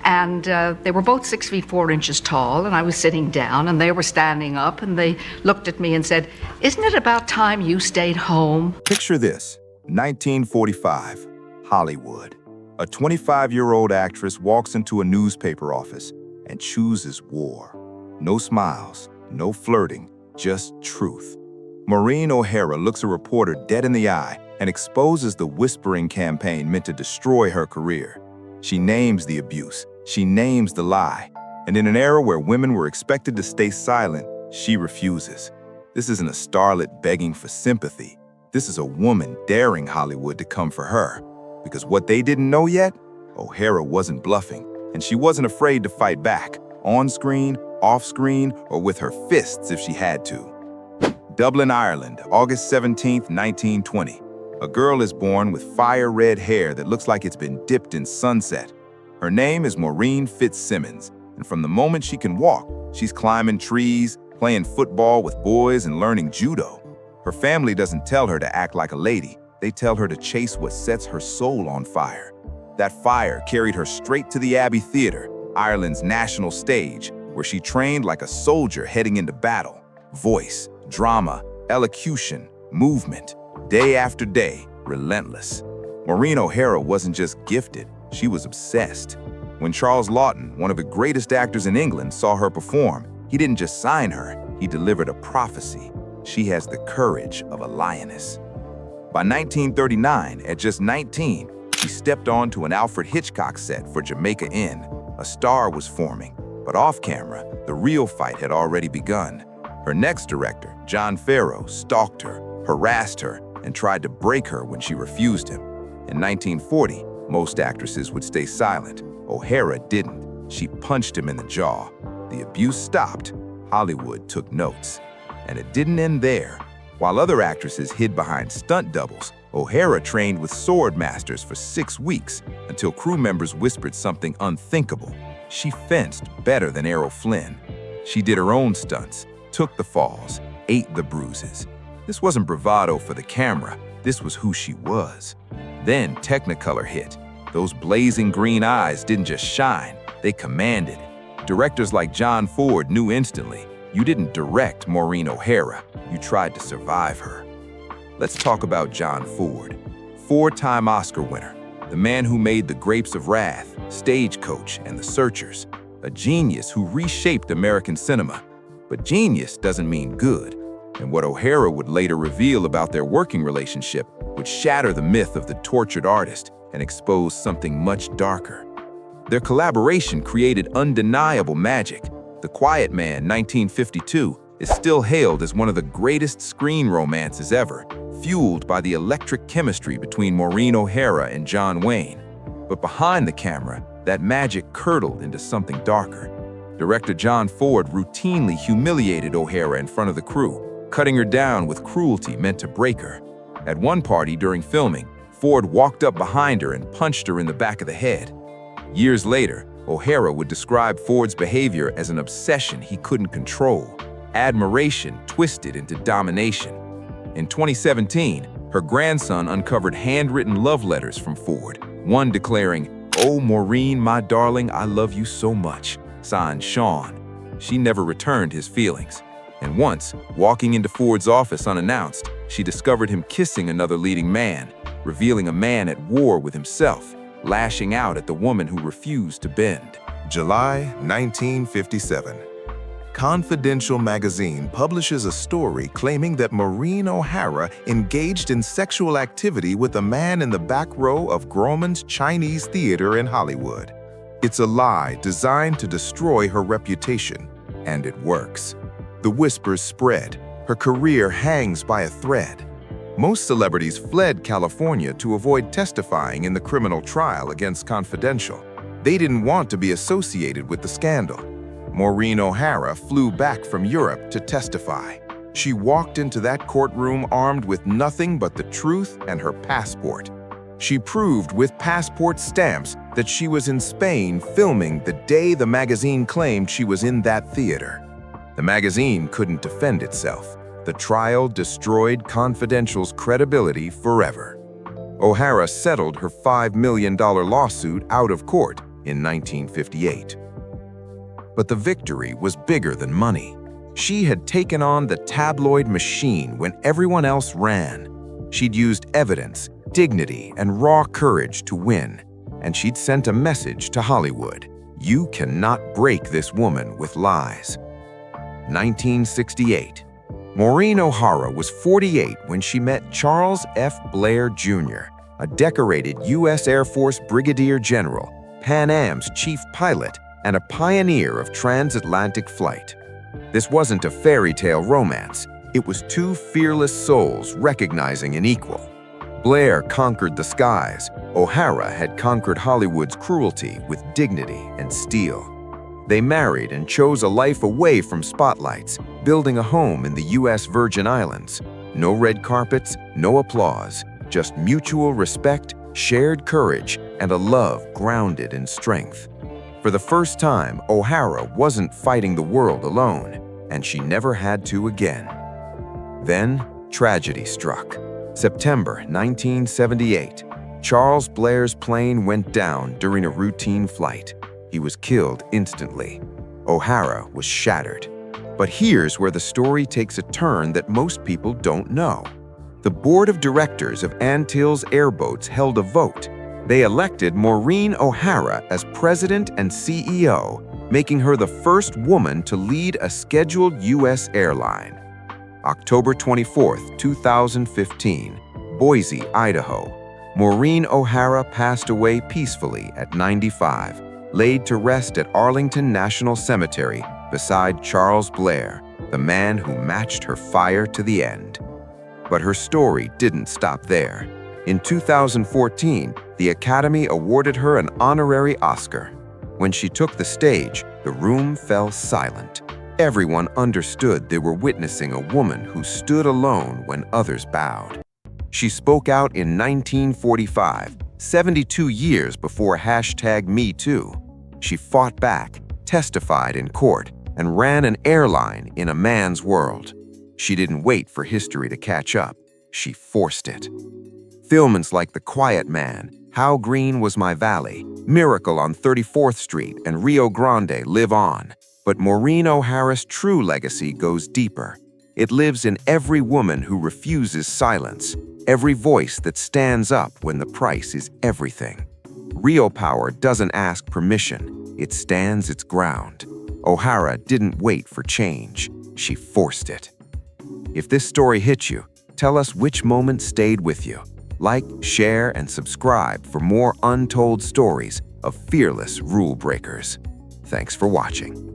And they were both 6 feet 4 inches tall, and I was sitting down, and they were standing up, and they looked at me and said, "Isn't it about time you stayed home?" Picture this, 1945, Hollywood. A 25-year-old actress walks into a newspaper office and chooses war. No smiles, no flirting, just truth. Maureen O'Hara looks a reporter dead in the eye and exposes the whispering campaign meant to destroy her career. She names the abuse, she names the lie, and in an era where women were expected to stay silent, she refuses. This isn't a starlet begging for sympathy. This is a woman daring Hollywood to come for her. Because what they didn't know yet, O'Hara wasn't bluffing, and she wasn't afraid to fight back, on screen, off screen, or with her fists if she had to. Dublin, Ireland, August 17, 1920. A girl is born with fire-red hair that looks like it's been dipped in sunset. Her name is Maureen Fitzsimmons, and from the moment she can walk, she's climbing trees, playing football with boys, and learning judo. Her family doesn't tell her to act like a lady. They tell her to chase what sets her soul on fire. That fire carried her straight to the Abbey Theatre, Ireland's national stage, where she trained like a soldier heading into battle. Voice, drama, elocution, movement, day after day, relentless. Maureen O'Hara wasn't just gifted, she was obsessed. When Charles Laughton, one of the greatest actors in England, saw her perform, he didn't just sign her, he delivered a prophecy. She has the courage of a lioness. By 1939, at just 19, she stepped onto an Alfred Hitchcock set for Jamaica Inn. A star was forming, but off camera, the real fight had already begun. Her next director, John Farrow, stalked her, harassed her, and tried to break her when she refused him. In 1940, most actresses would stay silent. O'Hara didn't. She punched him in the jaw. The abuse stopped. Hollywood took notes. And it didn't end there. While other actresses hid behind stunt doubles, O'Hara trained with sword masters for 6 weeks until crew members whispered something unthinkable. She fenced better than Errol Flynn. She did her own stunts, took the falls, ate the bruises. This wasn't bravado for the camera. This was who she was. Then Technicolor hit. Those blazing green eyes didn't just shine, they commanded. Directors like John Ford knew instantly, you didn't direct Maureen O'Hara, you tried to survive her. Let's talk about John Ford. 4-time Oscar winner, the man who made The Grapes of Wrath, Stagecoach, and The Searchers. A genius who reshaped American cinema. But genius doesn't mean good. And what O'Hara would later reveal about their working relationship would shatter the myth of the tortured artist and expose something much darker. Their collaboration created undeniable magic. The Quiet Man, 1952, is still hailed as one of the greatest screen romances ever, fueled by the electric chemistry between Maureen O'Hara and John Wayne. But behind the camera, that magic curdled into something darker. Director John Ford routinely humiliated O'Hara in front of the crew, cutting her down with cruelty meant to break her. At one party during filming, Ford walked up behind her and punched her in the back of the head. Years later, O'Hara would describe Ford's behavior as an obsession he couldn't control, admiration twisted into domination. In 2017, her grandson uncovered handwritten love letters from Ford, one declaring, "Oh, Maureen, my darling, I love you so much," signed Sean. She never returned his feelings. And once, walking into Ford's office unannounced, she discovered him kissing another leading man, revealing a man at war with himself, lashing out at the woman who refused to bend. July 1957. Confidential magazine publishes a story claiming that Maureen O'Hara engaged in sexual activity with a man in the back row of Grauman's Chinese Theater in Hollywood. It's a lie designed to destroy her reputation, and it works. The whispers spread. Her career hangs by a thread. Most celebrities fled California to avoid testifying in the criminal trial against Confidential. They didn't want to be associated with the scandal. Maureen O'Hara flew back from Europe to testify. She walked into that courtroom armed with nothing but the truth and her passport. She proved with passport stamps that she was in Spain filming the day the magazine claimed she was in that theater. The magazine couldn't defend itself. The trial destroyed Confidential's credibility forever. O'Hara settled her $5 million lawsuit out of court, in 1958. But the victory was bigger than money. She had taken on the tabloid machine when everyone else ran. She'd used evidence, dignity, and raw courage to win, and she'd sent a message to Hollywood. You cannot break this woman with lies. 1968. Maureen O'Hara was 48 when she met Charles F. Blair, Jr., a decorated U.S. Air Force Brigadier General, Pan Am's chief pilot, and a pioneer of transatlantic flight. This wasn't a fairy tale romance. It was two fearless souls recognizing an equal. Blair conquered the skies. O'Hara had conquered Hollywood's cruelty with dignity and steel. They married and chose a life away from spotlights, building a home in the U.S. Virgin Islands. No red carpets, no applause, just mutual respect, shared courage, and a love grounded in strength. For the first time, O'Hara wasn't fighting the world alone, and she never had to again. Then, tragedy struck. September 1978. Charles Blair's plane went down during a routine flight. He was killed instantly. O'Hara was shattered. But here's where the story takes a turn that most people don't know. The board of directors of Antilles Airboats held a vote. They elected Maureen O'Hara as president and CEO, making her the first woman to lead a scheduled U.S. airline. October 24, 2015, Boise, Idaho. Maureen O'Hara passed away peacefully at 95, laid to rest at Arlington National Cemetery beside Charles Blair, the man who matched her fire to the end. But her story didn't stop there. In 2014, the Academy awarded her an honorary Oscar. When she took the stage, the room fell silent. Everyone understood they were witnessing a woman who stood alone when others bowed. She spoke out in 1945, 72 years before #MeToo. She fought back, testified in court, and ran an airline in a man's world. She didn't wait for history to catch up. She forced it. Films like The Quiet Man, How Green Was My Valley, Miracle on 34th Street, and Rio Grande live on. But Maureen O'Hara's true legacy goes deeper. It lives in every woman who refuses silence, every voice that stands up when the price is everything. Real power doesn't ask permission, it stands its ground. O'Hara didn't wait for change, she forced it. If this story hit you, tell us which moment stayed with you. Like, share, and subscribe for more untold stories of fearless rule breakers. Thanks for watching.